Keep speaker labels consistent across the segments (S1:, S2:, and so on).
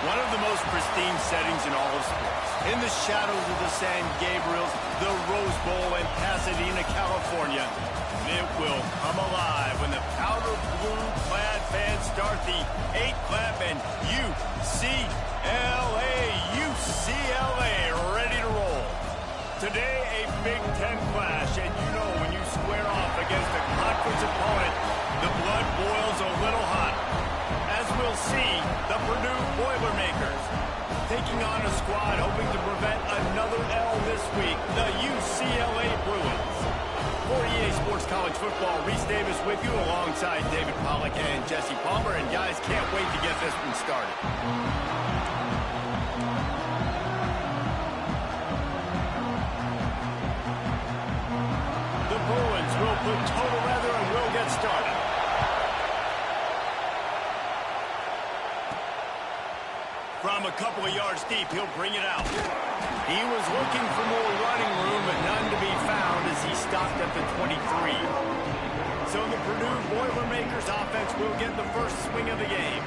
S1: One of the most pristine settings in all of sports. In the shadows of the San Gabriels, the Rose Bowl in Pasadena, California. It will come alive when the powder blue-clad fans start the 8-clap and UCLA ready to roll. Today, a Big Ten clash, and you know when you square off against a conference opponent, the blood boils a little hot. As we'll see, the Purdue Boilermakers taking on a squad hoping to prevent another L this week, the UCLA Bruins. For EA Sports College Football, Reese Davis with you alongside David Pollack and Jesse Palmer. And guys, can't wait to get this one started. The Bruins will put total leather and will get started. From a couple of yards deep, he'll bring it out. He was looking for more running room, but none to be found as he stopped at the 23. So the Purdue Boilermakers offense will get the first swing of the game.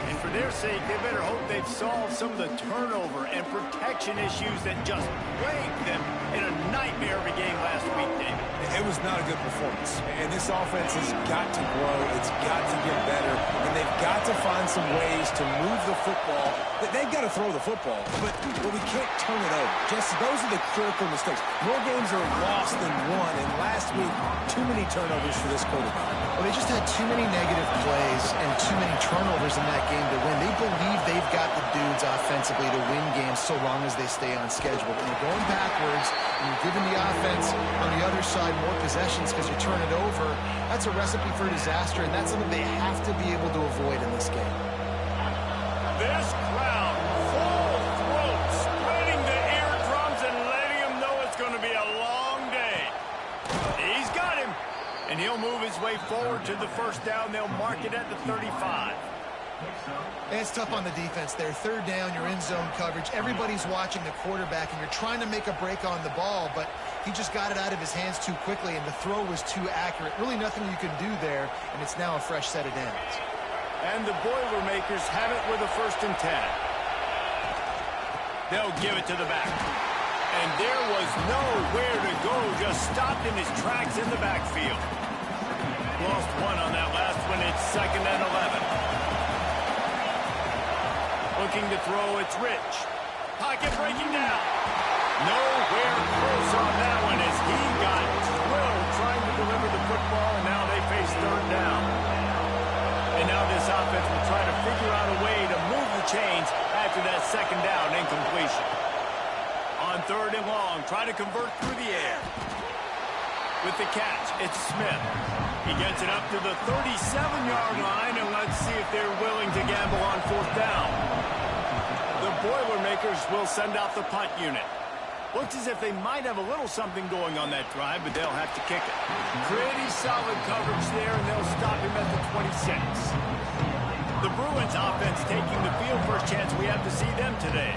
S1: And for their sake, they better hope they've solved some of the turnover and protection issues that just plagued them in a nightmare of a game last week, David.
S2: It was not a good performance. And this offense has got to grow. It's got to get better. And they've got to find some ways to move the football. They've got to throw the football, but we can't turn it over. Jesse, those are the critical mistakes. More games are lost than won, and last week, too many turnovers for this quarterback.
S3: Well, they just had too many negative plays and too many turnovers in that game to win. They believe they've got the dudes offensively to win games so long as they stay on schedule. When you're going backwards and you're giving the offense on the other side more possessions because you turn it over, that's a recipe for disaster, and that's something they have to be able to avoid in this game.
S1: This crowd, full throat, spreading the eardrums and letting him know it's going to be a long day. He's got him, and he'll move his way forward to the first down. They'll mark it at the 35.
S3: And it's tough on the defense there. Third down, you're in zone coverage. Everybody's watching the quarterback, and you're trying to make a break on the ball, but he just got it out of his hands too quickly, and the throw was too accurate. Really nothing you can do there, and it's now a fresh set of downs.
S1: And the Boilermakers have it with a 1st and 10. They'll give it to the back. And there was nowhere to go, just stopped in his tracks in the backfield. Lost one on that last one. It's 2nd and 11. Looking to throw, it's Rich. Pocket breaking down. Nowhere close on that one as he got drilled trying to deliver the football, and now they face 3rd down. And now this offense will try to figure out a way to move the chains after that 2nd down incompletion. On 3rd and long, trying to convert through the air. With the catch, it's Smith. He gets it up to the 37-yard line, and let's see if they're willing to gamble on 4th down. The Boilermakers will send out the punt unit. Looks as if they might have a little something going on that drive, but they'll have to kick it. Pretty solid coverage there, and they'll stop him at the 26. The Bruins offense taking the field. First chance we have to see them today.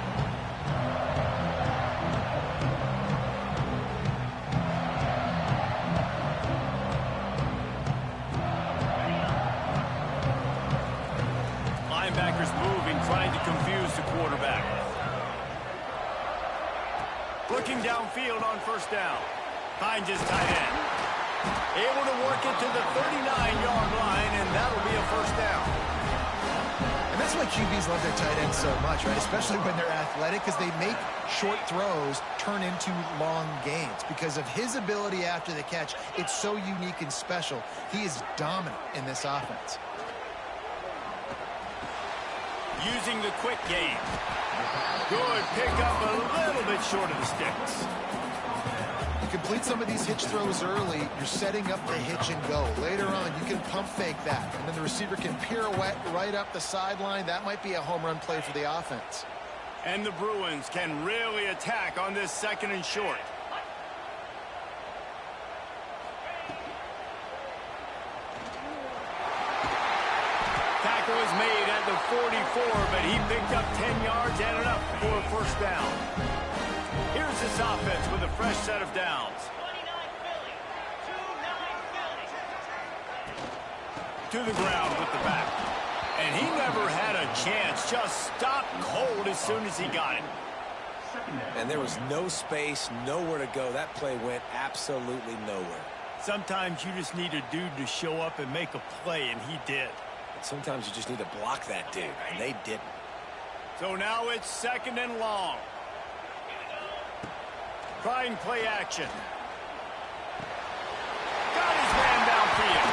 S1: Linebackers moving, trying to confuse the quarterback. Looking downfield on 1st down. Finds his tight end. Able to work it to the 39-yard line, and that'll be a 1st down.
S3: And that's why QBs love their tight ends so much, right? Especially when they're athletic, because they make short throws turn into long gains. Because of his ability after the catch, it's so unique and special. He is dominant in this offense.
S1: Using the quick game. Good pickup, a little bit short of the sticks.
S3: You complete some of these hitch throws early, you're setting up the hitch and go. Later on, you can pump fake that, and then the receiver can pirouette right up the sideline. That might be a home run play for the offense.
S1: And the Bruins can really attack on this 2nd and short. Tackle is made at the 44, but he picked up 10 yards and enough for a 1st down. Here's this offense with a fresh set of downs. To the ground with the back. And he never had a chance. Just stopped cold as soon as he got it.
S2: And there was no space, nowhere to go. That play went absolutely nowhere.
S1: Sometimes you just need a dude to show up and make a play, and he did.
S2: And sometimes you just need to block that dude, and they didn't.
S1: So now it's 2nd and long. Trying play action. Got his man downfield.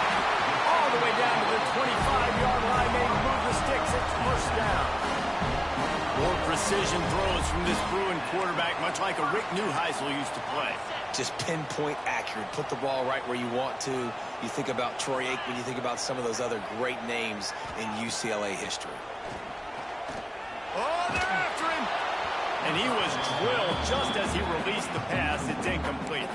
S1: All the way down to the 25-yard line. They move the sticks. It's 1st down. More precision throws from this Bruin quarterback, much like a Rick Neuheisel used to play.
S2: Just pinpoint accurate. Put the ball right where you want to. You think about Troy Aikman. You think about some of those other great names in UCLA history.
S1: Oh, they're after him. And he was drilled just as he released the pass. It's incomplete.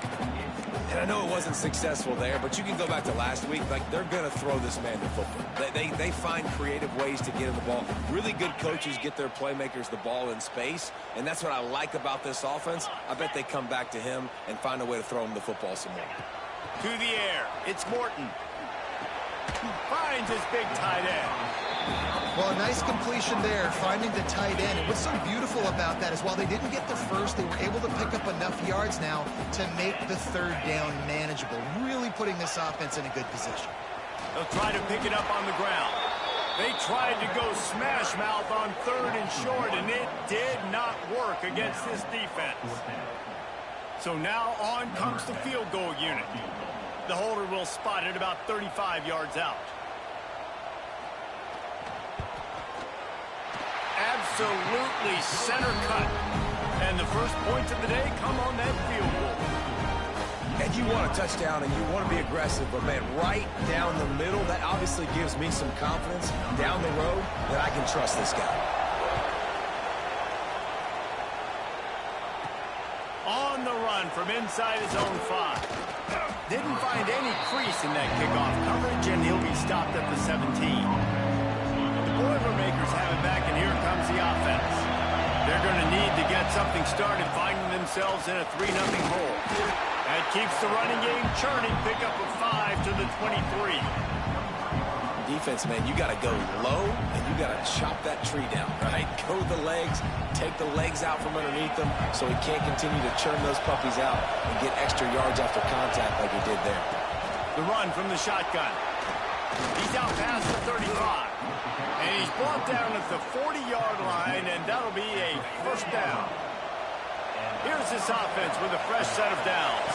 S2: And I know it wasn't successful there, but you can go back to last week. Like, they're going to throw this man the football. They find creative ways to get him the ball. Really good coaches get their playmakers the ball in space, and that's what I like about this offense. I bet they come back to him and find a way to throw him the football some more.
S1: To the air. It's Morton. Finds his big tight end.
S3: Well, a nice completion there, finding the tight end. And what's so beautiful about that is while they didn't get the first, they were able to pick up enough yards now to make the 3rd down manageable, really putting this offense in a good position.
S1: They'll try to pick it up on the ground. They tried to go smash mouth on 3rd and short, and it did not work against this defense. So now on comes the field goal unit. The holder will spot it about 35 yards out. Absolutely center cut. And the first points of the day come on that field goal.
S2: And you want a touchdown and you want to be aggressive, but man, right down the middle, that obviously gives me some confidence down the road that I can trust this guy.
S1: On the run from inside his own 5. Didn't find any crease in that kickoff coverage, and he'll be stopped at the 17. Boilermakers have it back, and here comes the offense. They're going to need to get something started, finding themselves in a 3-0 hole. That keeps the running game churning. Pick up a 5 to the 23.
S2: Defense, man, you got to go low, and you got to chop that tree down, right? Go the legs, take the legs out from underneath them so he can't continue to churn those puppies out and get extra yards after contact like he did there.
S1: The run from the shotgun. He's out past the 35. And he's brought down at the 40-yard line, and that'll be a 1st down. Here's this offense with a fresh set of downs.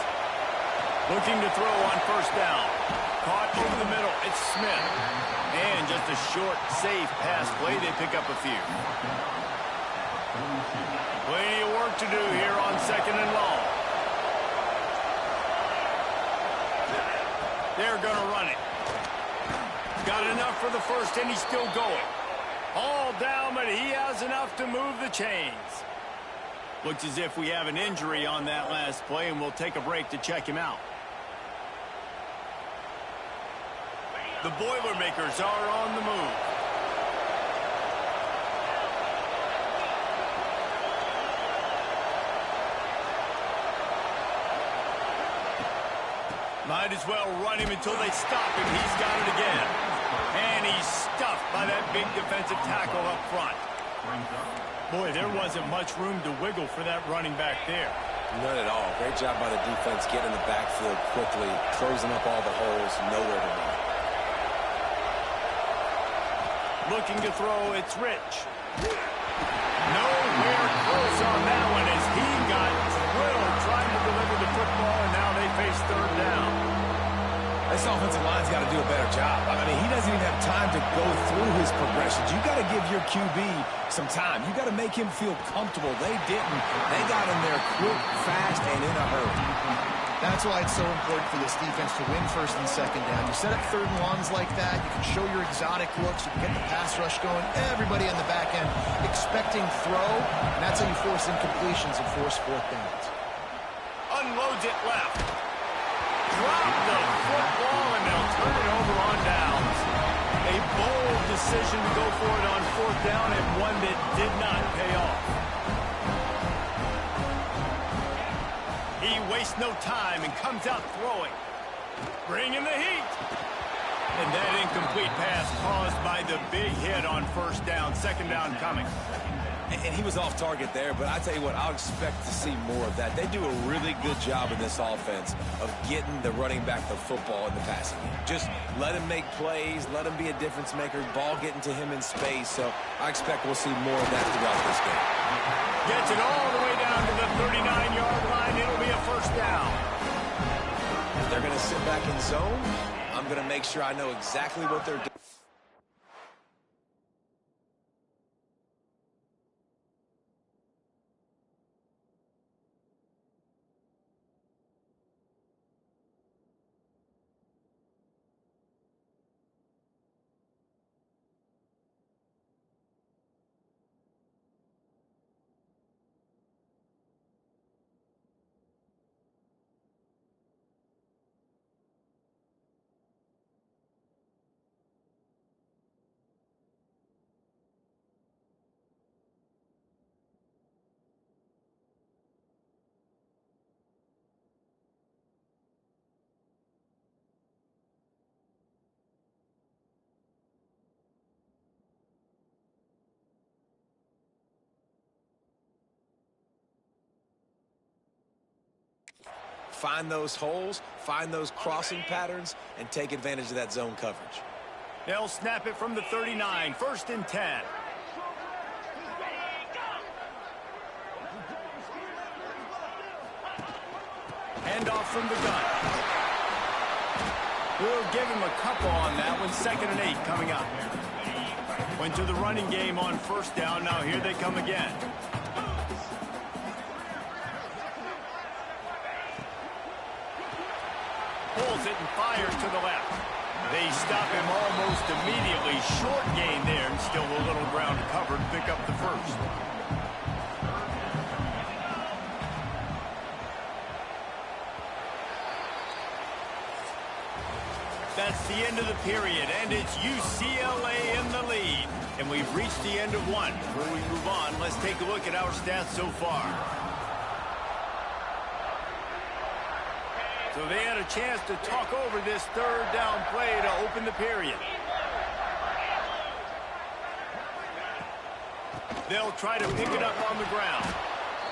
S1: Looking to throw on 1st down. Caught over the middle. It's Smith. And just a short, safe pass play. They pick up a few. Plenty of work to do here on 2nd and long. They're going to run it. Got enough for the 1st, and he's still going. All down, but he has enough to move the chains. Looks as if we have an injury on that last play, and we'll take a break to check him out. The Boilermakers are on the move. Might as well run him until they stop him. He's got it again. And he's stuffed by that big defensive tackle up front. Boy, there wasn't much room to wiggle for that running back there.
S2: None at all. Great job by the defense getting in the backfield quickly, closing up all the holes, nowhere to run.
S1: Looking to throw, it's Rich. Nowhere close on that one as he got drilled trying to deliver the football, and now they face 3rd down.
S2: This offensive line's got to do a better job. I mean, he doesn't even have time to go through his progressions. You got to give your QB some time. You got to make him feel comfortable. They didn't. They got him there quick, fast, and in a hurry.
S3: That's why it's so important for this defense to win 1st and 2nd down. You set up 3rd and longs like that. You can show your exotic looks. You can get the pass rush going. Everybody on the back end expecting throw. And that's how you force incompletions and force 4th downs.
S1: Unloads it left. Drop the football, and they'll turn it over on downs. A bold decision to go for it on 4th down, and one that did not pay off. He wastes no time and comes out throwing. Bringing the heat. And that incomplete pass caused by the big hit on first down, second down coming.
S2: And he was off target there, but I tell you what, I'll expect to see more of that. They do a really good job in this offense of getting the running back the football in the passing game. Just let him make plays, let him be a difference maker, ball getting to him in space. So I expect we'll see more of that throughout this game.
S1: Gets it all the way down to the 39-yard line. It'll be a first down.
S2: If they're going to sit back in zone, I'm going to make sure I know exactly what they're doing. Find those holes, find those crossing patterns, and take advantage of that zone coverage.
S1: They'll snap it from the 39, first and 10. Handoff from the gun. We'll give him a couple on that one, second and 8 coming up. Went to the running game on first down, now here they come again. Pulls it and fires to the left. They stop him almost immediately. Short gain there and still a little ground covered. Pick up the first. That's the end of the period, and it's UCLA in the lead. And we've reached the end of one. Before we move on, let's take a look at our stats so far. So they had a chance to talk over this third down play to open the period. They'll try to pick it up on the ground.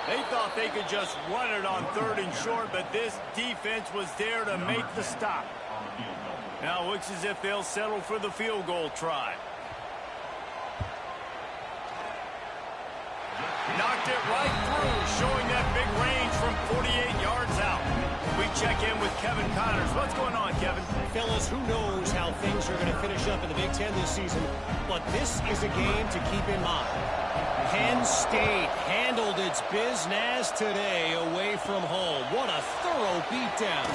S1: They thought they could just run it on third and short, but this defense was there to make the stop. Now it looks as if they'll settle for the field goal try. Knocked it right through, showing that big range from 48 yards out. We check in with Kevin Connors. What's going on, Kevin?
S4: Fellas, who knows how things are going to finish up in the Big Ten this season, but this is a game to keep in mind. Penn State handled its business today away from home. What a thorough beatdown.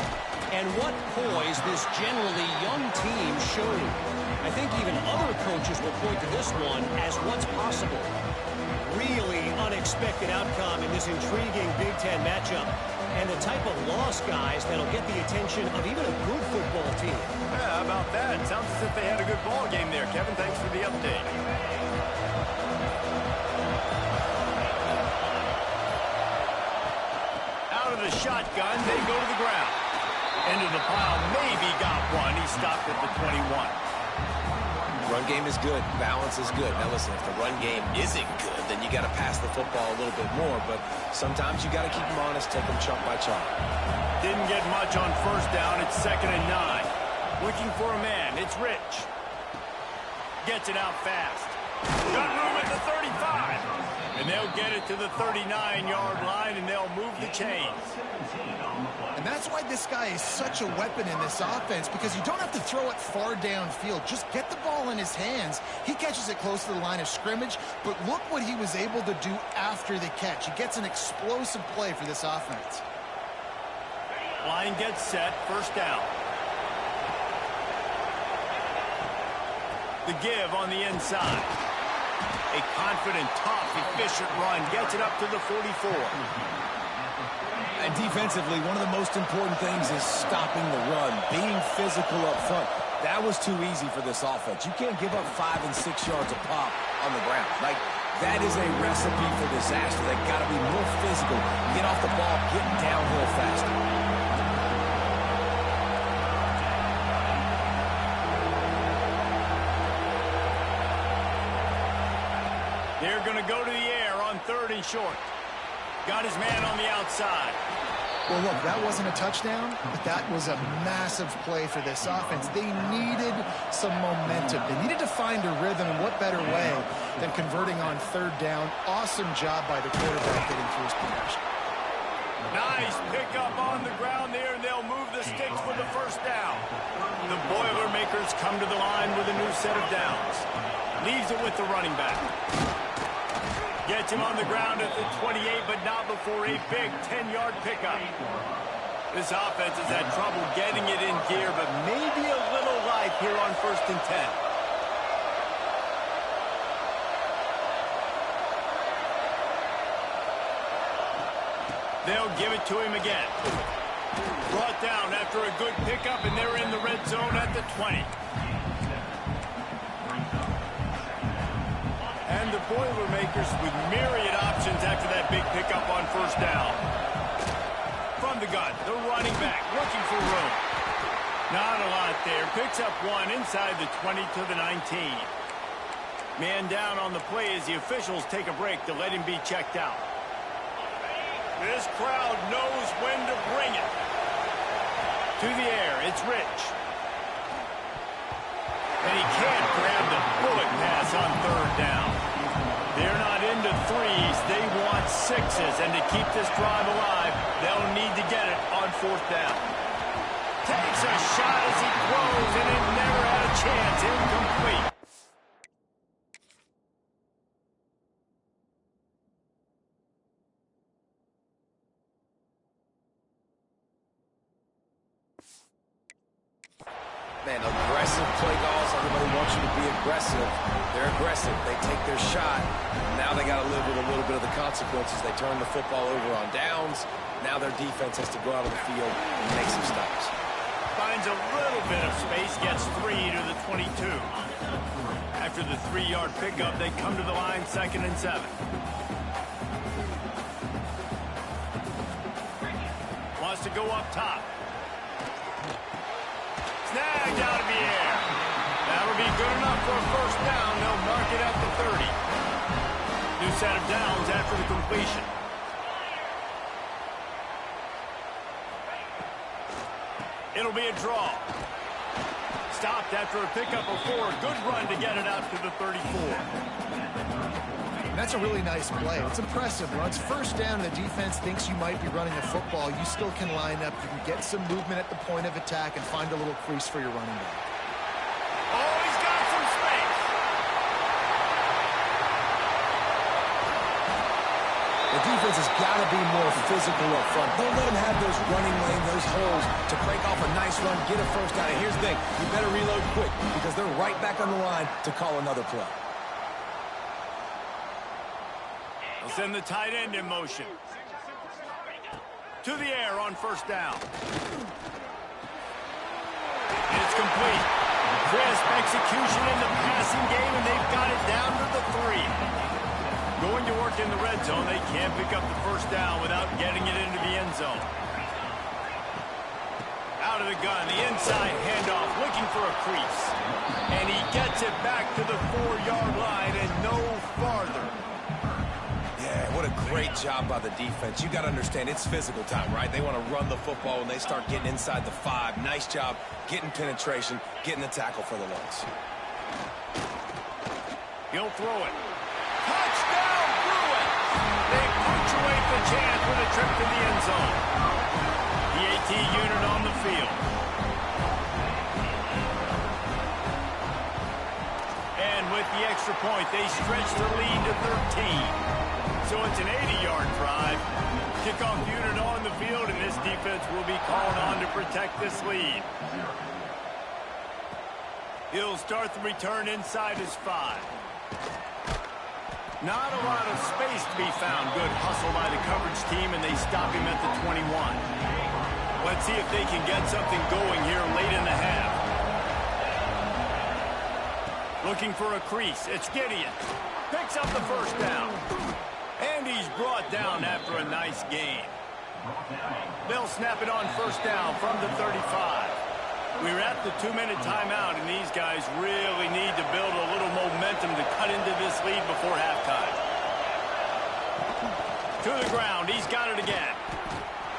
S4: And what poise this generally young team showed. I think even other coaches will point to this one as what's possible. Really unexpected outcome in this intriguing Big Ten matchup. And the type of loss, guys, that'll get the attention of even a good football team.
S1: Yeah, how about that? Sounds as if they had a good ball game there. Kevin, thanks for the update. Out of the shotgun, they go to the ground. Into the pile, maybe got one. He stopped at the 21.
S2: Run game is good. Balance is good. Now, listen, if the run game isn't good, then you got to pass the football a little bit more. But sometimes you got to keep them honest, take them chunk by chunk.
S1: Didn't get much on first down. It's second and 9. Looking for a man. It's Rich. Gets it out fast. Got room at the 35. And they'll get it to the 39-yard line, and they'll move the chains.
S3: And that's why this guy is such a weapon in this offense, because you don't have to throw it far downfield. Just get the ball in his hands. He catches it close to the line of scrimmage, but look what he was able to do after the catch. He gets an explosive play for this offense.
S1: Line gets set, first down. The give on the inside. A confident, tough, efficient run gets it up to the 44.
S2: And defensively, one of the most important things is stopping the run, being physical up front. That was too easy for this offense. You can't give up 5 and 6 yards a pop on the ground. Like, that is a recipe for disaster. They've got to be more physical, get off the ball, get downhill faster.
S1: They're going to go to the air on 3rd and short. Got his man on the outside.
S3: Well, look, that wasn't a touchdown, but that was a massive play for this offense. They needed some momentum. They needed to find a rhythm, and what better way than converting on 3rd down. Awesome job by the quarterback getting through his progression.
S1: Nice pickup on the ground there, and they'll move the sticks for the 1st down. The Boilermakers come to the line with a new set of downs. Leaves it with the running back. Gets him on the ground at the 28, but not before a big 10-yard pickup. This offense has had trouble getting it in gear, but maybe a little life here on 1st and 10. They'll give it to him again. Brought down after a good pickup, and they're in the red zone at the 20. And the Boilermakers with myriad options after that big pickup on 1st down. From the gun, the running back looking for room. Not a lot there. Picks up 1 inside the 20 to the 19. Man down on the play as the officials take a break to let him be checked out. This crowd knows when to bring it. To the air, it's Rich. And he can't grab the bullet pass on 3rd down. They're not into 3s, they want 6s. And to keep this drive alive, they'll need to get it on 4th down. Takes a shot as he throws, and it never had a chance. Incomplete.
S2: Man, aggressive play calls. Everybody wants you to be aggressive. They're aggressive. They take their shot. Now they got to live with a little bit of the consequences. They turn the football over on downs. Now their defense has to go out on the field and make some stops.
S1: Finds a little bit of space, gets 3 to the 22. After the 3-yard pickup, they come to the line 2nd and 7. Wants to go up top. Snagged out of the air. That'll be good enough for a 1st down. They'll mark it at the 30. New set of downs after the completion. It'll be a draw. Stopped after a pickup of 4. Good run to get it out to the 34.
S3: That's a really nice play. It's impressive. When it's 1st down and the defense thinks you might be running a football, you still can line up. You can get some movement at the point of attack and find a little crease for your running back.
S1: Oh, he's got some space.
S2: The defense has got to be more physical up front. Don't let them have those running lanes, those holes to break off a nice run, get a 1st down. And here's the thing, you better reload quick because they're right back on the line to call another play.
S1: They'll send the tight end in motion. To the air on 1st down. It's complete. Crisp execution in the passing game, and they've got it down to the 3. Going to work in the red zone, they can't pick up the 1st down without getting it into the end zone. Out of the gun, the inside handoff, looking for a crease. And he gets it back to the 4-yard line and no farther.
S2: Yeah, what a great job by the defense. You got to understand, it's physical time, right? They want to run the football when they start getting inside the 5. Nice job getting penetration, getting the tackle for the loss.
S1: He'll throw it. Touchdown, Bruin! They punctuate the chance with a trip to the end zone. The AT unit on the field. And with the extra point, they stretch the lead to 13. So it's an 80-yard drive. Kickoff unit on the field, and this defense will be called on to protect this lead. He'll start the return inside his 5. Not a lot of space to be found. Good hustle by the coverage team, and they stop him at the 21. Let's see if they can get something going here late in the half. Looking for a crease. It's Gideon. Picks up the 1st down. And he's brought down after a nice gain. They'll snap it on 1st down from the 35. We're at the 2-minute timeout, and these guys really need to build a little momentum to cut into this lead before halftime. To the ground, he's got it again.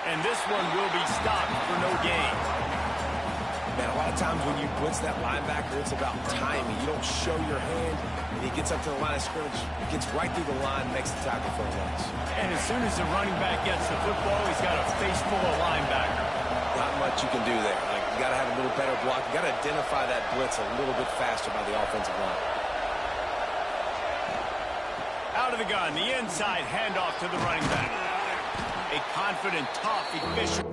S1: And this one will be stopped for no gain.
S2: Man, a lot of times when you blitz that linebacker, it's about timing. You don't show your hand, and he gets up to the line of scrimmage, gets right through the line, makes the tackle for a loss.
S1: And as soon as the running back gets the football, he's got a face full of linebacker.
S2: Not much you can do there. Like, you got to have a little better block. You got to identify that blitz a little bit faster by the offensive line.
S1: Out of the gun, the inside handoff to the running back. A confident, tough, efficient.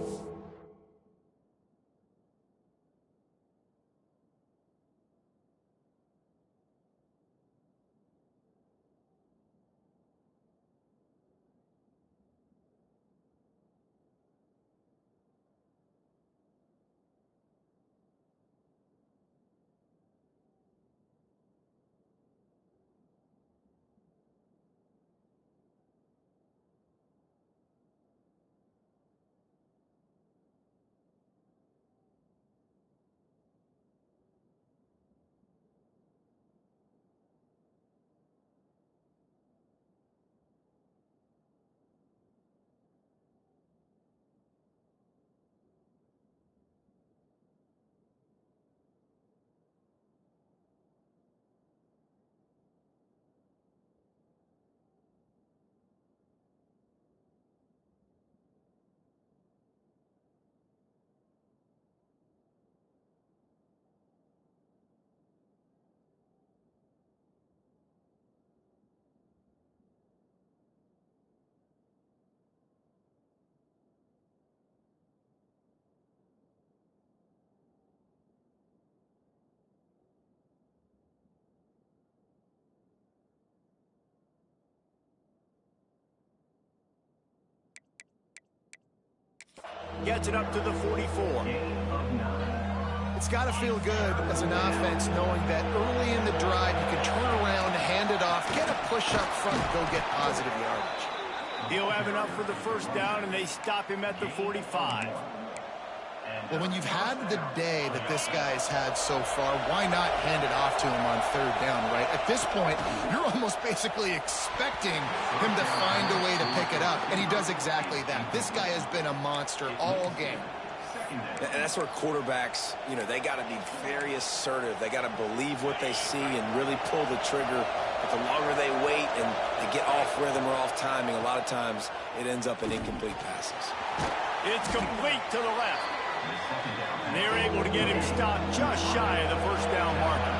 S1: Gets it up to the 44.
S3: It's got to feel good as an offense knowing that early in the drive you can turn around, hand it off, get a push up front, go get positive yardage.
S1: He'll have enough for the first down, and they stop him at the 45.
S3: Well, when you've had the day that this guy's had so far, why not hand it off to him on third down, right? At this point, you're almost basically expecting him to find a way to pick it up, and he does exactly that. This guy has been a monster all game.
S2: And that's where quarterbacks, you know, they got to be very assertive. They got to believe what they see and really pull the trigger. But the longer they wait and they get off rhythm or off timing, a lot of times it ends up in incomplete passes.
S1: It's complete to the left. They're able to get him stopped just shy of the first down marker.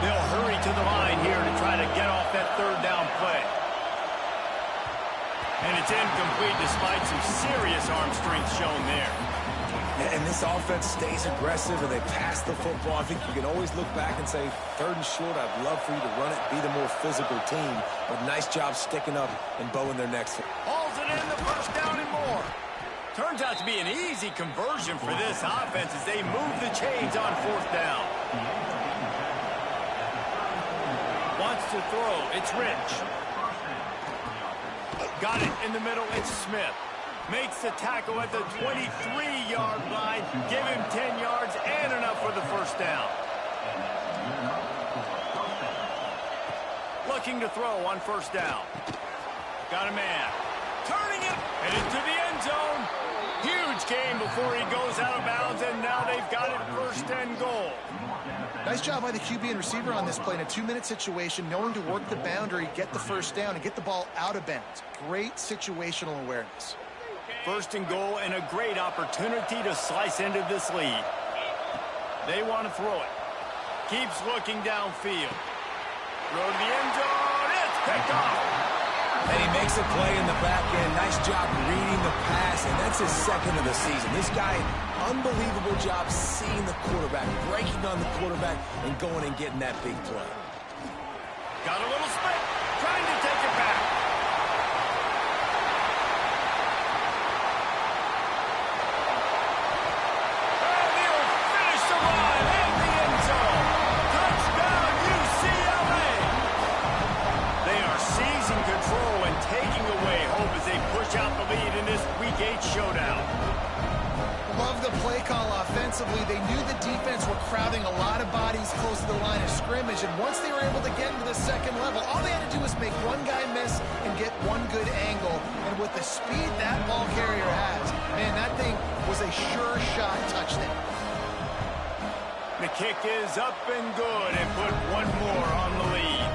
S1: They'll hurry to the line here to try to get off that third down play. And it's incomplete despite some serious arm strength shown there.
S2: And this offense stays aggressive and they pass the football. I think you can always look back and say, third and short, I'd love for you to run it, be the more physical team. But nice job sticking up and bowing their necks.
S1: Hauls it in, the first down and more. Turns out to be an easy conversion for this offense as they move the chains on fourth down. Wants to throw. It's Rich. Got it in the middle. It's Smith. Makes the tackle at the 23-yard line. Give him 10 yards and enough for the first down. Looking to throw on first down. Got a man. Turning it. And into the end zone. Huge gain before he goes out of bounds, and now they've got it first and goal.
S3: Nice job by the QB and receiver on this play in a 2-minute situation, knowing to work the boundary, get the first down, and get the ball out of bounds. Great situational awareness.
S1: First and goal, and a great opportunity to slice into this lead. They want to throw it. Keeps looking downfield. Throw to the end zone. It's picked off.
S2: And he makes a play in the back end. Nice job reading the pass, and that's his second of the season. This guy, unbelievable job seeing the quarterback, breaking on the quarterback, and going and getting that big play.
S1: Got a little split, trying to take it back. And he'll finish the run in the end zone. Touchdown, UCLA. They are seizing control and taking away hope as they push out the lead in this Week 8 showdown.
S3: Love the play call offensively. offensively, they knew the defense were crowding a lot of bodies close to the line of scrimmage, and once they were able to get into the second level, all they had to do was make one guy miss and get one good angle. And with the speed that ball carrier has, man, that thing was a sure shot touchdown.
S1: The kick is up and good and put one more on the lead.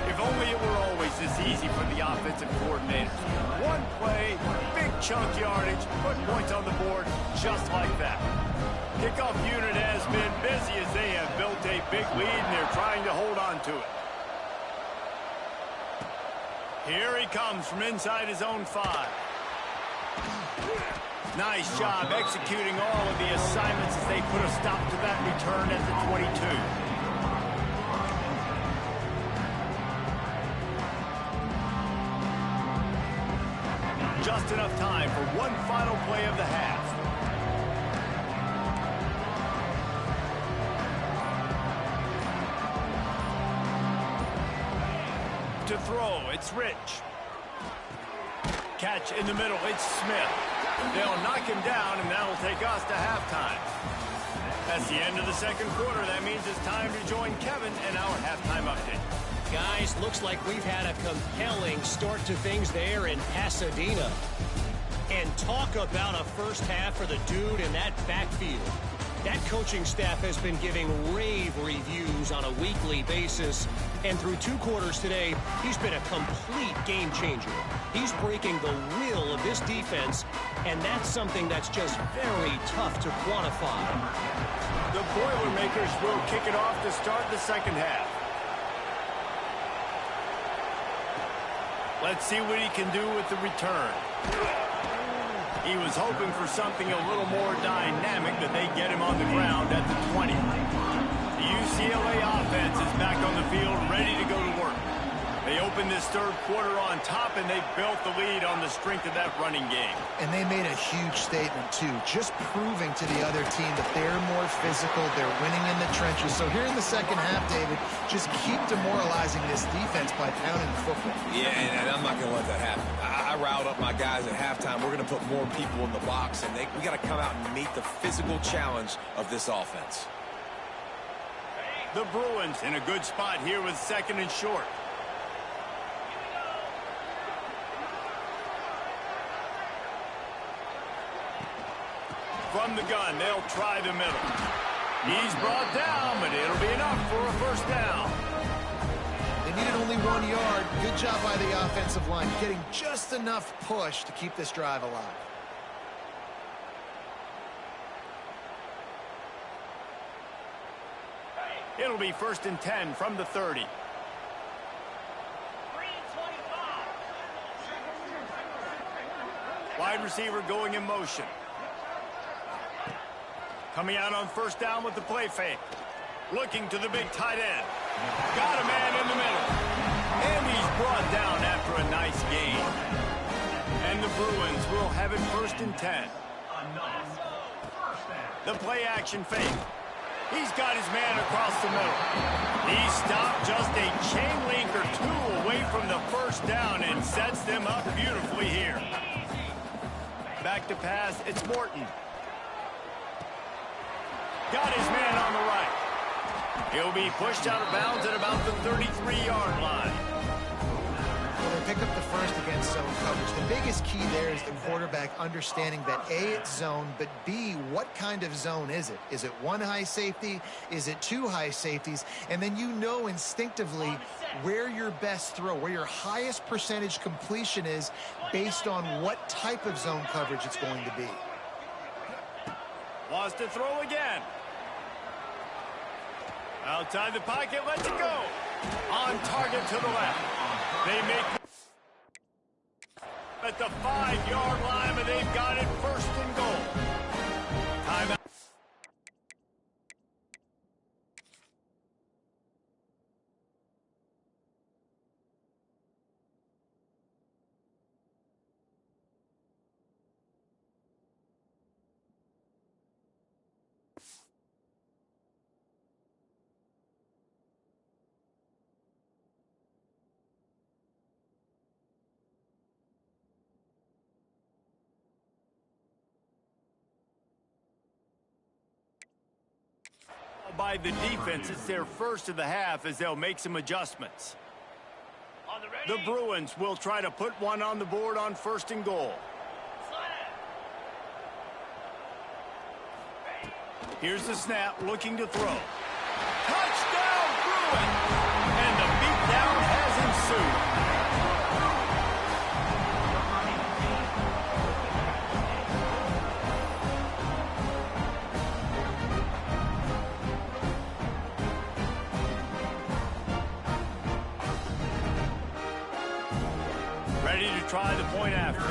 S1: If only it were always this easy for the offensive coordinators. One play, big chunk yardage, put points on the board just like that. Kickoff unit has been busy as they have built a big lead and they're trying to hold on to it. Here he comes from inside his own 5. Nice job executing all of the assignments as they put a stop to that return at the 22. Just enough time for one final play of the half. To throw, it's Rich. Catch in the middle, it's Smith. They'll knock him down, and that'll take us to halftime. That's the end of the second quarter. That means it's time to join Kevin in our halftime update.
S4: Guys, looks like we've had a compelling start to things there in Pasadena. And talk about a first half for the dude in that backfield. That coaching staff has been giving rave reviews on a weekly basis. And through 2 quarters today, he's been a complete game changer. He's breaking the will of this defense, and that's something that's just very tough to quantify.
S1: The Boilermakers will kick it off to start the second half. Let's see what he can do with the return. He was hoping for something a little more dynamic, but they get him on the ground at the 20. The UCLA offense is back on the field, ready to go to work. They opened this third quarter on top, and they built the lead on the strength of that running game.
S3: And they made a huge statement, too, just proving to the other team that they're more physical, they're winning in the trenches. So here in the second half, David, just keep demoralizing this defense by pounding the football.
S2: Yeah, and I'm not going to let that happen. I riled up my guys at halftime. We're going to put more people in the box, and we got to come out and meet the physical challenge of this offense.
S1: The Bruins in a good spot here with second and short. From the gun, they'll try the middle. He's brought down, but it'll be enough for a first down.
S3: They needed only 1 yard. Good job by the offensive line, getting just enough push to keep this drive alive.
S1: It'll be 1st and 10 from the 30. Wide receiver going in motion. Coming out on first down with the play fake. Looking to the big tight end. Got a man in the middle. And he's brought down after a nice gain. And the Bruins will have it 1st and 10. The play action fake. He's got his man across the middle. He stopped just a chain link or 2 away from the first down and sets them up beautifully here. Back to pass, it's Morton. Got his man on the right. He'll be pushed out of bounds at about the 33-yard line.
S3: Well, they pick up the first against zone coverage. The biggest key there is the quarterback understanding that A, it's zone, but B, what kind of zone is it? Is it 1 high safety? Is it 2 high safeties? And then you know instinctively where your best throw, where your highest percentage completion is based on what type of zone coverage it's going to be.
S1: Wants to throw again. Outside the pocket, lets it go. On target to the left. They make at the 5-yard line, but they've got it 1st and goal. Timeout. by the defense. It's their first of the half as they'll make some adjustments. The Bruins will try to put one on the board on 1st and goal. Here's the snap, looking to throw. Touchdown, Bruins! And the beatdown has ensued. Ready to try the point after.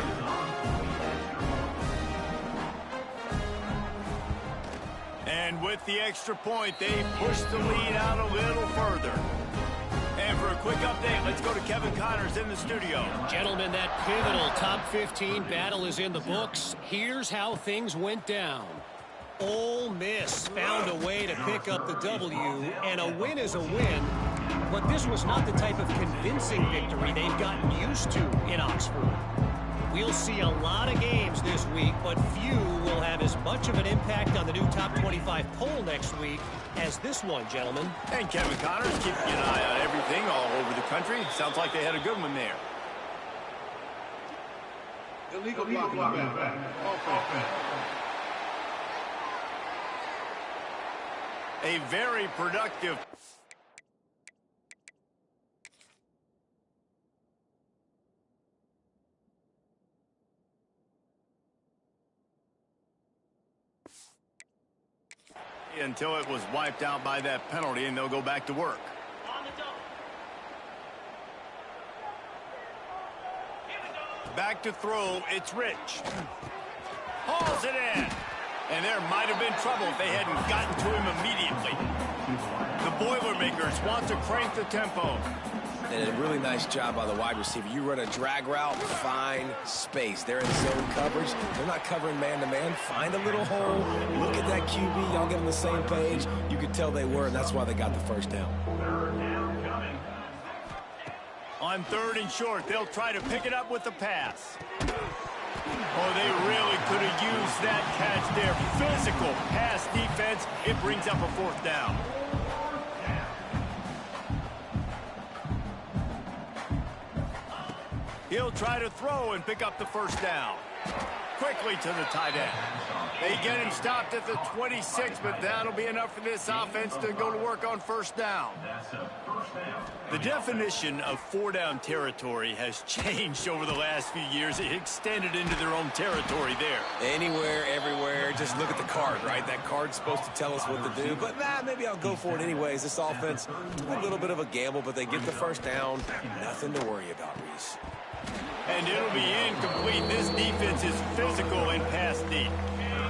S1: And with the extra point, they push the lead out a little further. And for a quick update, let's go to Kevin Connors in the studio.
S4: Gentlemen, that pivotal top 15 battle is in the books. Here's how things went down. Ole Miss found a way to pick up the W, and a win is a win. But this was not the type of convincing victory they've gotten used to in Oxford. We'll see a lot of games this week, but few will have as much of an impact on the new top 25 poll next week as this one, gentlemen.
S1: And Kevin Connors keeping an eye on everything all over the country. Sounds like they had a good one there.
S5: Illegal blocking back. Offense.
S1: A very productive... until it was wiped out by that penalty, and they'll go back to work. Back to throw, it's Rich. Hauls it in. And there might have been trouble if they hadn't gotten to him immediately. The Boilermakers want to crank the tempo.
S2: And a really nice job by the wide receiver. You run a drag route, find space. They're in zone coverage. They're not covering man-to-man. Find a little hole. Look at that QB. Y'all get on the same page. You could tell they were, and that's why they got the first down.
S1: On 3rd and short, they'll try to pick it up with the pass. Oh, they really could have used that catch there. Physical pass defense. It brings up a 4th down. He'll try to throw and pick up the 1st down. Quickly to the tight end. They get him stopped at the 26, but that'll be enough for this offense to go to work on 1st down. The definition of 4-down territory has changed over the last few years. It extended into their own territory there.
S2: Anywhere, everywhere. Just look at the card, right? That card's supposed to tell us what to do. But, maybe I'll go for it anyways. This offense, a little bit of a gamble, but they get the 1st down. Nothing to worry about, Reese.
S1: And it'll be incomplete. This defense is physical and pass deep.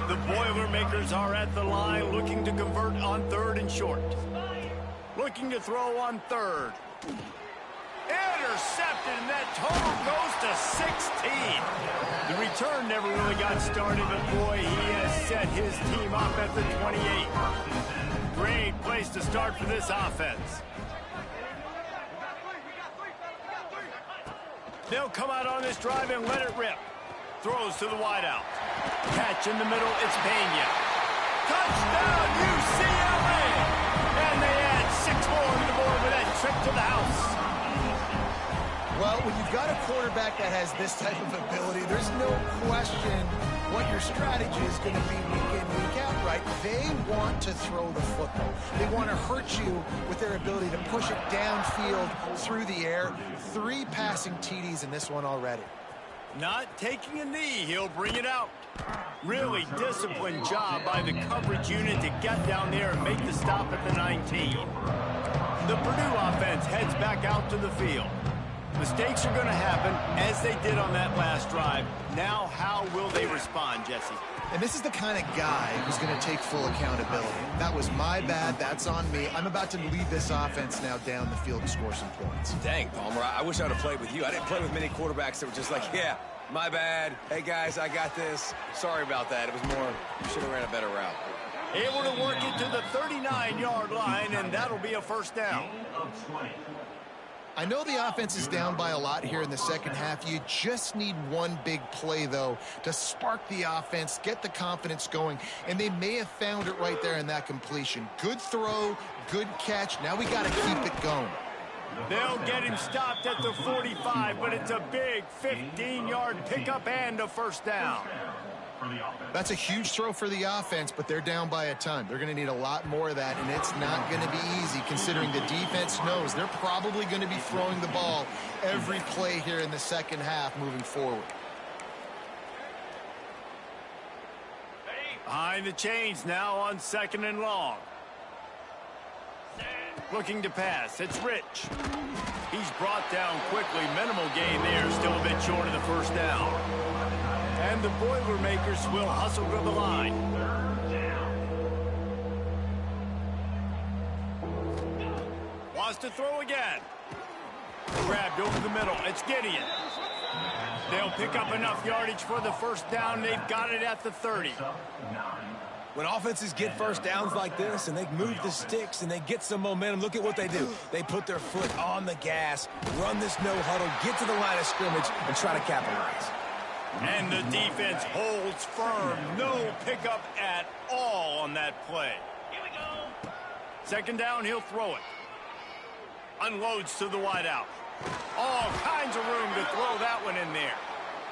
S1: The Boilermakers are at the line looking to convert on 3rd and short. Looking to throw on 3rd. Intercepted, and that total goes to 16. The return never really got started, but boy, he has set his team up at the 28. Great place to start for this offense. They'll come out on this drive and let it rip. Throws to the wideout. Catch in the middle, it's Pena. Touchdown, UCLA! And they add 6 more to the board with that trip to the house.
S3: Well, when you've got a quarterback that has this type of ability, there's no question what your strategy is going to be week in, week out, right? They want to throw the football. They want to hurt you with their ability to push it downfield through the air. 3 passing TDs in this one already.
S1: Not taking a knee, he'll bring it out. Really disciplined job by the coverage unit to get down there and make the stop at the 19. The Purdue offense heads back out to the field. Mistakes are going to happen, as they did on that last drive. Now, how will they respond, Jesse?
S3: And this is the kind of guy who's going to take full accountability. That was my bad. That's on me. I'm about to lead this offense now down the field and score some points.
S2: Dang, Palmer, I wish I would have played with you. I didn't play with many quarterbacks that were just like, yeah, my bad. Hey, guys, I got this. Sorry about that. It was more, you should have ran a better route.
S1: Able to work it to the 39-yard line, and that'll be a 1st down.
S3: I know the offense is down by a lot here in the second half. You just need one big play, though, to spark the offense, get the confidence going, and they may have found it right there in that completion. Good throw, good catch. Now we got to keep it going.
S1: They'll get him stopped at the 45, but it's a big 15-yard pickup and a first down.
S3: That's a huge throw for the offense, but they're down by a ton. They're going to need a lot more of that, and it's not going to be easy considering the defense knows they're probably going to be throwing the ball every play here in the second half moving forward.
S1: Behind the chains now on 2nd and long. Looking to pass. It's Rich. He's brought down quickly. Minimal gain there. Still a bit short of the first down. And the Boilermakers will hustle to the line. Wants to throw again. Grabbed over the middle. It's Gideon. They'll pick up enough yardage for the first down. They've got it at the 30.
S2: When offenses get first downs like this and they move the sticks and they get some momentum, look at what they do. They put their foot on the gas, run this no huddle, get to the line of scrimmage, and try to capitalize.
S1: And the defense holds firm. No pickup at all on that play. Here we go. 2nd down, he'll throw it. Unloads to the wideout. All kinds of room to throw that one in there.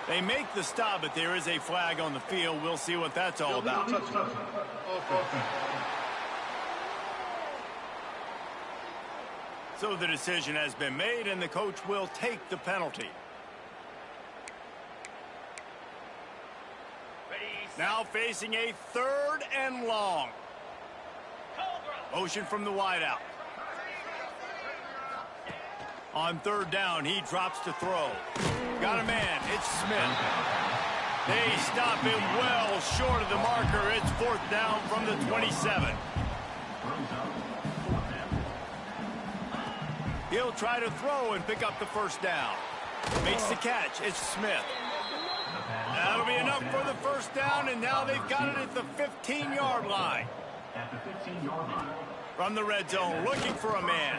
S1: They make the stop, but there is a flag on the field. We'll see what that's all about. So the decision has been made, and the coach will take the penalty. Now facing a 3rd and long. Motion from the wideout. On 3rd down, he drops to throw. Got a man. It's Smith. They stop him well short of the marker. It's 4th down from the 27. He'll try to throw and pick up the first down. Makes the catch. It's Smith. That'll be enough for the first down, and now they've got it at the 15-yard line. From the red zone, looking for a man.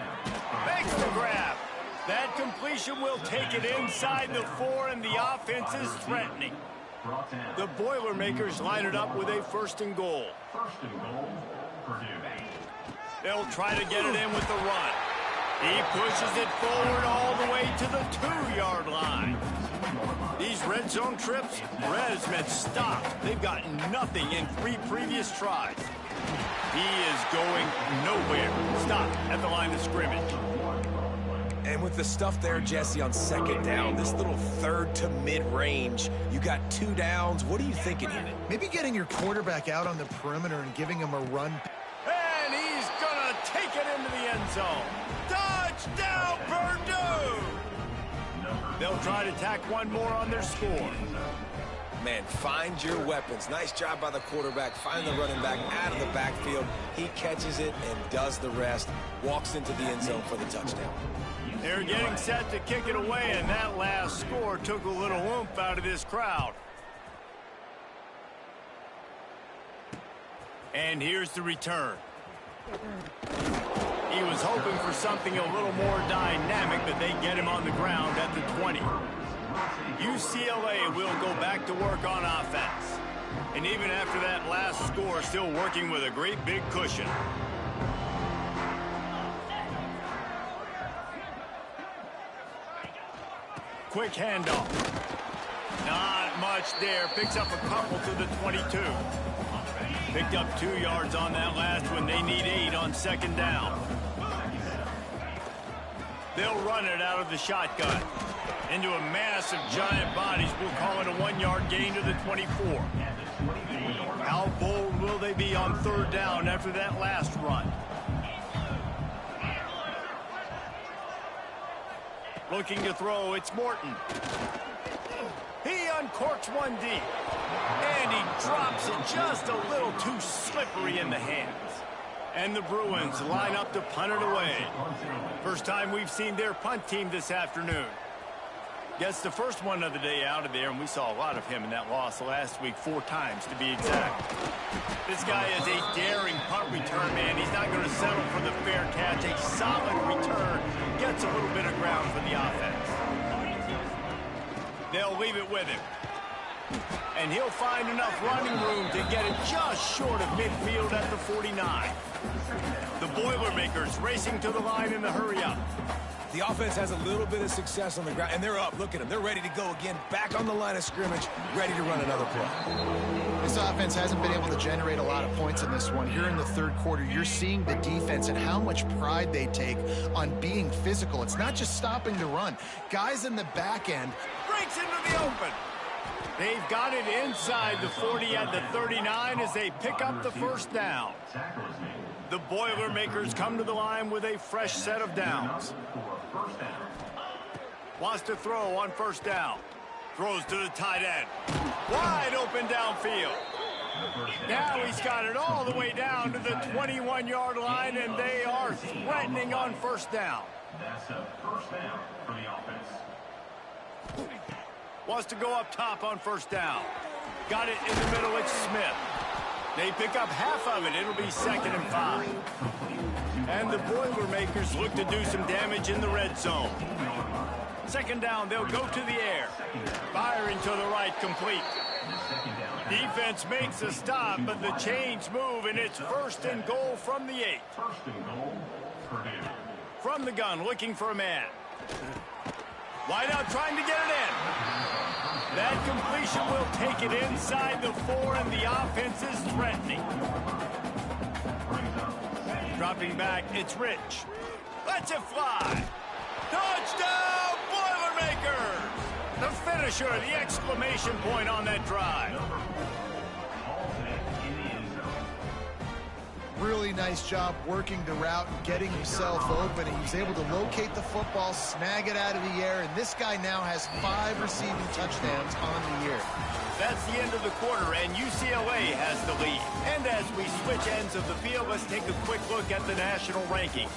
S1: Makes the grab. That completion will take it inside the 4, and the offense is threatening. The Boilermakers line it up with a 1st and goal. They'll try to get it in with the run. He pushes it forward all the way to the 2-yard line. These red zone trips, red has meant stopped. They've gotten nothing in 3 previous tries. He is going nowhere. Stop at the line of scrimmage.
S2: And with the stuff there, Jesse, on 2nd down, this little 3rd to mid-range, you got 2 downs. What are you thinking here?
S3: Maybe getting your quarterback out on the perimeter and giving him a run.
S1: And he's going to take it into the end zone. Touchdown, Purdue! They'll try to tack one more on their score.
S2: Man, find your weapons. Nice job by the quarterback. Find the running back out of the backfield. He catches it and does the rest. Walks into the end zone for the touchdown.
S1: They're getting set to kick it away, and that last score took a little oomph out of this crowd. And here's the return. He was hoping for something a little more dynamic, but they get him on the ground at the 20. UCLA will go back to work on offense. And even after that last score, still working with a great big cushion. Quick handoff. Not much there. Picks up a couple to the 22. Picked up 2 yards on that last one. They need 8 on 2nd down. They'll run it out of the shotgun. Into a mass of giant bodies. We'll call it a 1-yard gain to the 24. How bold will they be on 3rd down after that last run? Looking to throw, it's Morton. He uncorks one deep. And he drops it just a little too slippery in the hands. And the Bruins line up to punt it away. First time we've seen their punt team this afternoon. Gets the first one of the day out of there, and we saw a lot of him in that loss last week, 4 times to be exact. This guy is a daring punt return man. He's not going to settle for the fair catch. A solid return. Gets a little bit of ground for the offense. They'll leave it with him. And he'll find enough running room to get it just short of midfield at the 49. The Boilermakers racing to the line in the hurry-up.
S2: The offense has a little bit of success on the ground, and they're up. Look at them. They're ready to go again, back on the line of scrimmage, ready to run another play.
S3: This offense hasn't been able to generate a lot of points in this one. Here in the third quarter, you're seeing the defense and how much pride they take on being physical. It's not just stopping the run. Guys in the back end.
S1: Breaks into the open. They've got it inside the 40 at the 39 as they pick up the first down. The Boilermakers come to the line with a fresh set of downs. Wants to throw on first down. Throws to the tight end. Wide open downfield. Now he's got it all the way down to the 21-yard line, and they are threatening on first down.
S5: That's a first down for the offense.
S1: Wants to go up top on first down. Got it in the middle. It's Smith. They pick up half of it. It'll be 2nd and 5. And the Boilermakers look to do some damage in the red zone. 2nd down, they'll go to the air. Firing to the right, complete. Defense makes a stop, but the chains move, and it's 1st and goal from the 8. From the gun, looking for a man. Wide out, trying to get it in. That completion will take it inside the 4, and the offense is threatening. Dropping back, it's Rich. Lets it fly. Touchdown, Boilermakers! The finisher, the exclamation point on that drive.
S3: Really nice job working the route and getting himself open. He was able to locate the football, snag it out of the air, and this guy now has 5 receiving touchdowns on the year.
S1: That's the end of the quarter, and UCLA has the lead. And as we switch ends of the field, let's take a quick look at the national rankings.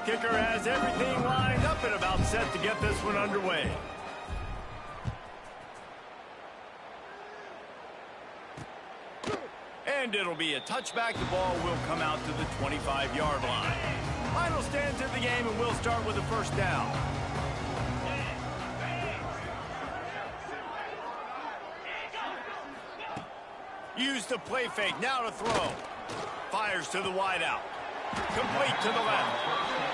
S1: Kicker has everything lined up and about set to get this one underway. And it'll be a touchback. The ball will come out to the 25-yard line. Final stands of the game, and we'll start with the first down. Use the play fake, now to throw. Fires to the wideout. Complete to the left.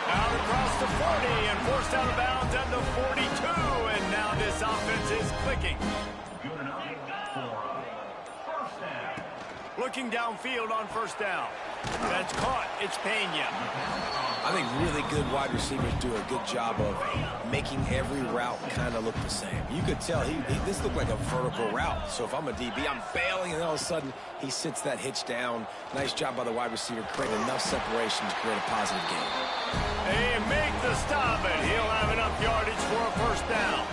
S1: Out across the 40 and forced out of bounds at the 42. And now this offense is clicking.
S5: Good enough for first down.
S1: Looking downfield on first down. That's caught. It's Pena.
S2: I think really good wide receivers do a good job of making every route kind of look the same. You could tell this looked like a vertical route. So if I'm a DB, I'm bailing, and all of a sudden he sits that hitch down. Nice job by the wide receiver, creating enough separation to create a positive game.
S1: They make the stop, and he'll have enough yardage for a first down.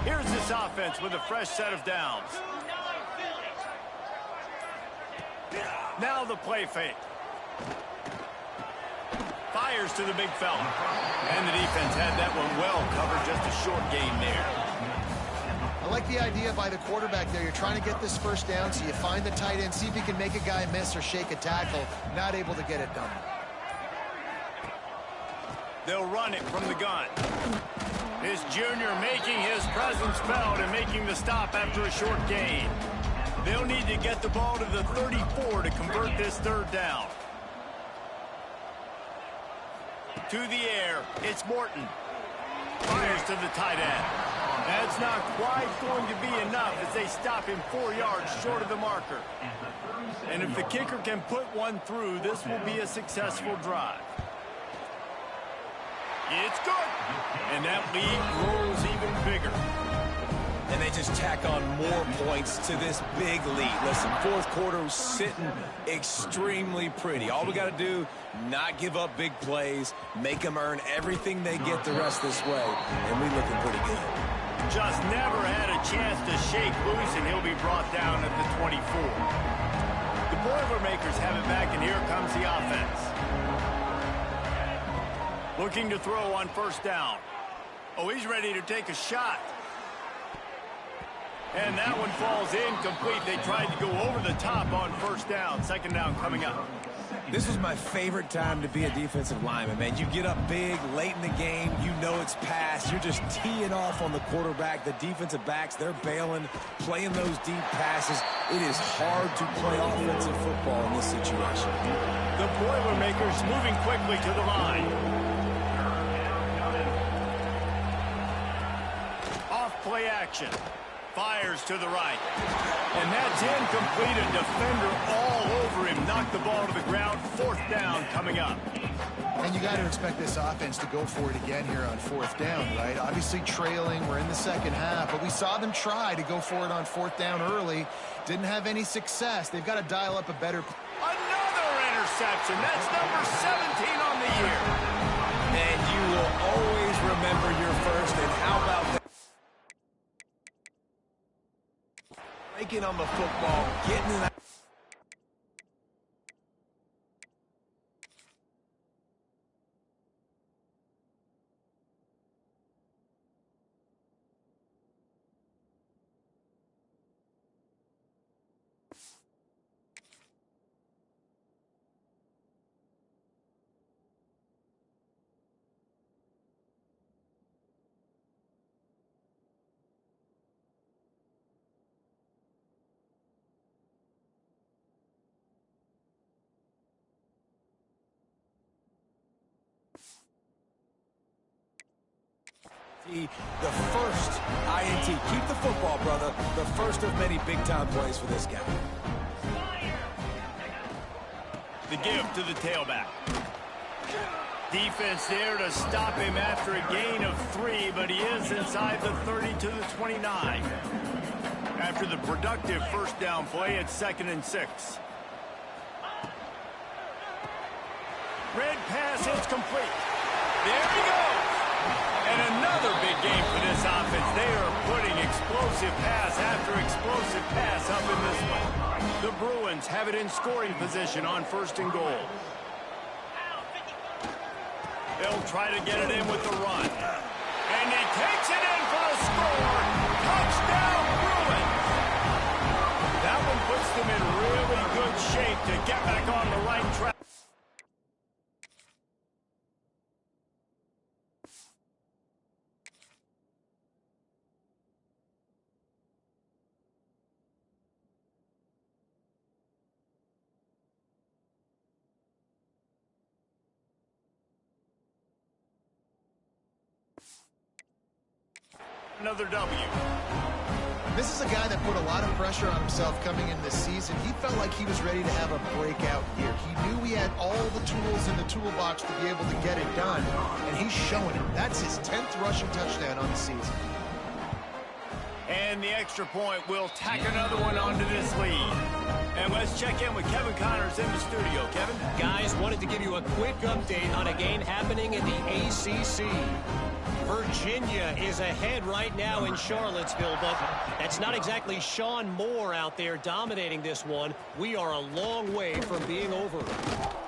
S1: Here's this offense with a fresh set of downs. Now the play fake. Fires to the big fella. And the defense had that one well covered, just a short gain there.
S3: I like the idea by the quarterback there. You're trying to get this first down, so you find the tight end, see if you can make a guy miss or shake a tackle. Not able to get it done.
S1: They'll run it from the gun. This junior making his presence felt and making the stop after a short gain. They'll need to get the ball to the 34 to convert this third down. To the air, it's Morton. Fires to the tight end. That's not quite going to be enough as they stop him 4 yards short of the marker. And if the kicker can put one through, this will be a successful drive. It's good. And that lead grows even bigger.
S2: And they just tack on more points to this big lead. Listen, fourth quarter sitting extremely pretty. All we got to do, not give up big plays, make them earn everything they get the rest this way, and we're looking pretty good.
S1: Just never had a chance to shake loose, and he'll be brought down at the 24. The Boilermakers have it back, and here comes the offense. Looking to throw on first down. Oh, he's ready to take a shot. And that one falls incomplete. They tried to go over the top on first down. Second down coming up.
S2: This was my favorite time to be a defensive lineman, man. You get up big, late in the game, you know it's past. You're just teeing off on the quarterback. The defensive backs, they're bailing, playing those deep passes. It is hard to play offensive football in this situation.
S1: The Boilermakers moving quickly to the line. Off play action. Fires to the right. And that's incomplete. A defender all over him. Knocked the ball to the ground. Fourth down coming up.
S3: And you got to expect this offense to go for it again here on fourth down, right? Obviously trailing. We're in the second half, but we saw them try to go for it on fourth down early. Didn't have any success. They've got to dial up a better...
S1: Another interception. That's number 17 on the year.
S2: And you will always remember your first. And how about that? Breaking on the football, getting in that. The first INT. Keep the football, brother. The first of many big-time plays for this guy.
S1: The give to the tailback. Defense there to stop him after a gain of 3, but he is inside the 30 to the 29. After the productive first down play, it's 2nd and 6. Red pass is complete. There he goes. And another big game for this offense. They are putting explosive pass after explosive pass up in this one. The Bruins have it in scoring position on 1st and goal. They'll try to get it in with the run. And he takes it in for the score. Touchdown, Bruins. That one puts them in really good shape to get back on the right track. Another W.
S3: This is a guy that put a lot of pressure on himself coming in this season. He felt like he was ready to have a breakout year. He knew he had all the tools in the toolbox to be able to get it done, and he's showing it. That's his 10th rushing touchdown on the season.
S1: And the extra point will tack another one onto this lead. And let's check in with Kevin Connors in the studio. Kevin?
S4: Guys, wanted to give you a quick update on a game happening in the ACC. Virginia is ahead right now in Charlottesville, but that's not exactly Sean Moore out there dominating this one. We are a long way from being over.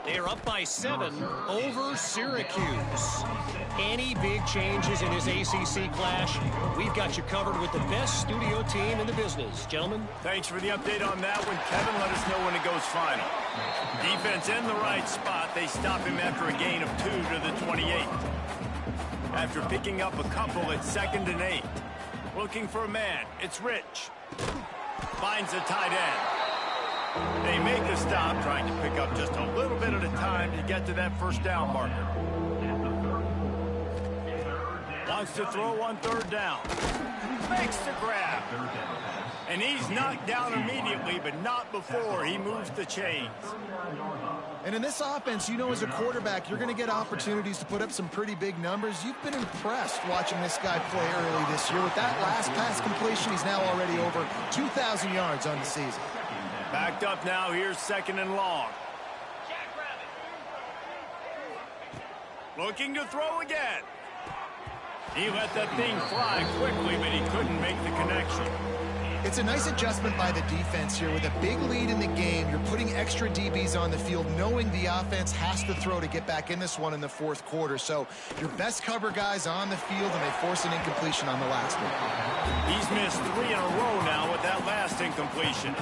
S4: They are up by 7 over Syracuse. Any big changes in this ACC clash, we've got you covered with the best studio team in the business. Gentlemen?
S1: Thanks for the update on that one, Kevin. Let us know when it goes final. Defense in the right spot. They stop him after a gain of 2 to the 28. After picking up a couple, it's 2nd and 8. Looking for a man. It's Rich. Finds a tight end. They make a stop, trying to pick up just a little bit at a time to get to that first down marker. Wants to throw on 3rd down. Makes the grab. And he's knocked down immediately, but not before he moves the chains.
S3: And in this offense, you know, as a quarterback, you're going to get opportunities to put up some pretty big numbers. You've been impressed watching this guy play early this year. With that last pass completion, he's now already over 2,000 yards on the season.
S1: Backed up now. Here's 2nd and long. Looking to throw again. He let that thing fly quickly, but he couldn't make the connection.
S3: It's a nice adjustment by the defense here. With a big lead in the game, you're putting extra DBs on the field, knowing the offense has to throw to get back in this one in the fourth quarter. So your best cover guys on the field, and they force an incompletion on the last one.
S1: He's missed 3 in a row now with that last incompletion.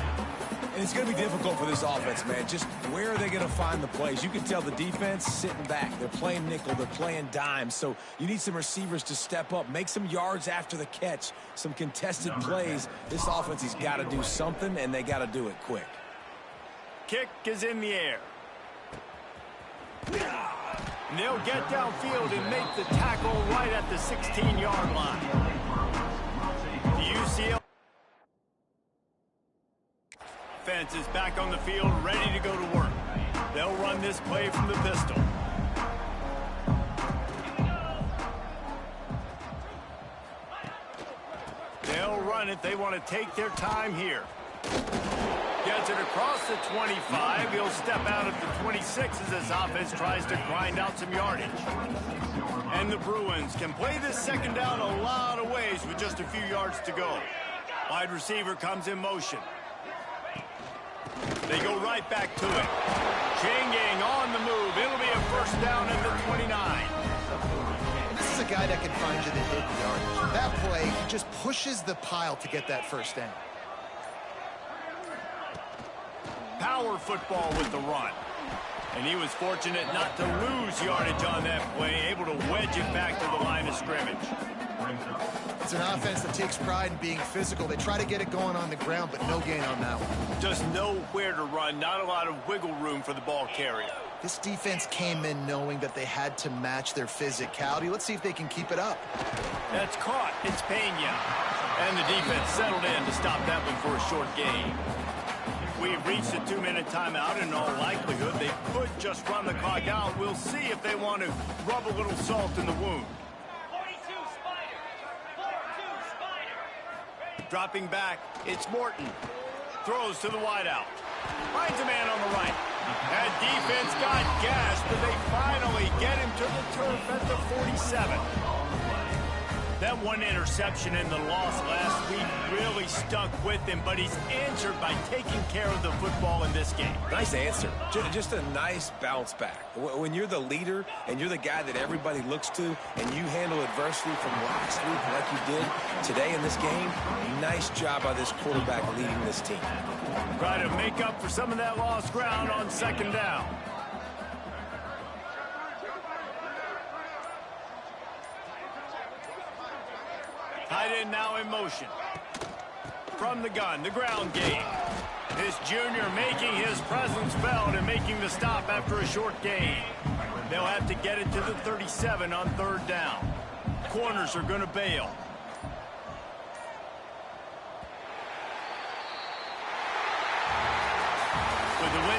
S2: And it's going to be difficult for this offense, man. Just where are they going to find the plays? You can tell the defense sitting back. They're playing nickel. They're playing dime. So you need some receivers to step up, make some yards after the catch, some contested plays. This offense has got to do something, and they got to do it quick.
S1: Kick is in the air. And they'll get downfield and make the tackle right at the 16-yard line. The UCL offense is back on the field, ready to go to work. They'll run this play from the pistol. They'll run it. They want to take their time here. Gets it across the 25. He'll step out at the 26 as this offense tries to grind out some yardage. And the Bruins can play this second down a lot of ways with just a few yards to go. Wide receiver comes in motion. They go right back to it. Changing on the move. It'll be a first down at the 29.
S3: This is a guy that can find you the hidden yardage. That play, he just pushes the pile to get that first down.
S1: Power football with the run. And he was fortunate not to lose yardage on that play, able to wedge it back to the line of scrimmage.
S3: It's an offense that takes pride in being physical. They try to get it going on the ground, but no gain on that one.
S1: Just nowhere to run, not a lot of wiggle room for the ball carrier.
S3: This defense came in knowing that they had to match their physicality. Let's see if they can keep it up.
S1: That's caught. It's Pena. And the defense settled in to stop that one for a short gain. We've reached a 2-minute timeout. In all likelihood, they could just run the clock out. We'll see if they want to rub a little salt in the wound. Dropping back, it's Morton. Throws to the wideout. Finds a man on the right. That defense got gashed, but they finally get him to the turf at the 47. That one interception in the loss last week really stuck with him, but he's answered by taking care of the football in this game.
S2: Nice answer. Just a nice bounce back. When you're the leader and you're the guy that everybody looks to and you handle adversity from last week like you did today in this game, nice job by this quarterback leading this team.
S1: Try to make up for some of that lost ground on second down. Tight end now in motion. From the gun, the ground game. This junior making his presence felt and making the stop after a short gain. They'll have to get it to the 37 on third down. Corners are going to bail. With the win.